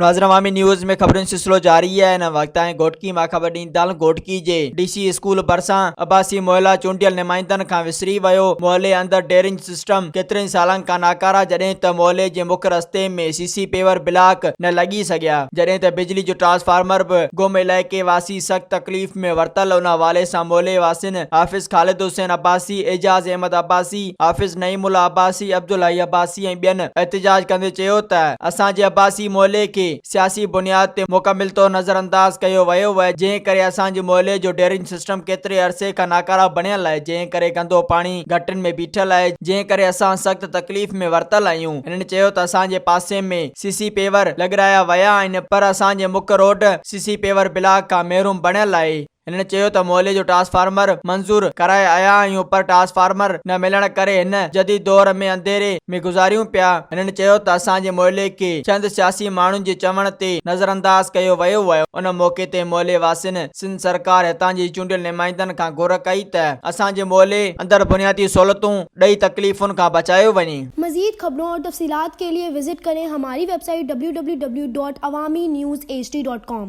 नाज़रीन अवामी न्यूज़ में खबरुनि सिलसिलो जारी है। इन वक्त घोटकी मां ख़बर ॾींदड़ घोटकी जे DC स्कूल भरिसां अब्बासी मोहल्ला चूंडियल नुमाइंदनि खां विसरी वियो। मोहल्ले अंदरि ड्रेनेज सिस्टम केतिरनि सालनि खां नाकारा, जॾहिं त मोहल्ले जे मुख्य रस्ते में CC पेवर ब्लॉक न लॻी सघिया, जॾहिं त बिजली जो ट्रांसफार्मर बि गुम। इलाइक़े वासी सख़्त तकलीफ़ में वरतल। उन हवाले सां मोहल्ले वासियुनि हाफ़िज़ ख़ालिद हुसैन अब्बासी, एजाज़ अहमद अब्बासी, हाफ़िज़ नईमुल्ला अब्बासी, अब्दुल हई अब्बासी ऐं ॿियनि एहतिजाज कंदे चयो त असांजे अब्बासी मोहल्ले खे सियासी बुनियाद ते मुकमिल तौर नज़रअंदाज कयो वियो आहे, जंहिं करे असांजे मोहल्ले जो ड्रेनेज सिस्टम केतिरे अरसे खां नाकारा बणियल आहे, जंहिं करे गंदो पाणी घटिन में बीठल आहे, जंहिं करे असां सख़्त तकलीफ़ में वरतल आहियूं। हिननि चयो त असांजे पासे में CC पेवर लॻाया विया आहिनि, पर असांजे मुख्य रोड CC पेवर ब्लॉक खां महरूम बणियल आहे। हिननि चयो त मोहल्ले जो ट्रांसफार्मर मंज़ूर कराए आया आहियूं, पर ट्रांसफार्मर न मिलण करे हिन जदीद दौर में अंधेरे में गुज़ारियूं पिया। हिननि चयो त असांजे मोहल्ले खे चंद सियासी माण्हुनि जे चवण ते नज़रअंदाज कयो वियो आहे। उन मौके ते मोहल्ले वासियुनि सिंध सरकार हितां जी चूंडियल नुमाइंदनि खां घुर कई त असांजे मोहल्ले अंदर बुनियादी सहूलतूं ॾेई तकलीफ़ुनि खां बचायो वञे। मज़ीद खबरों और तफसीलात के लिए विजिट करें हमारी वेबसाइट www.awamiNewsHD.com।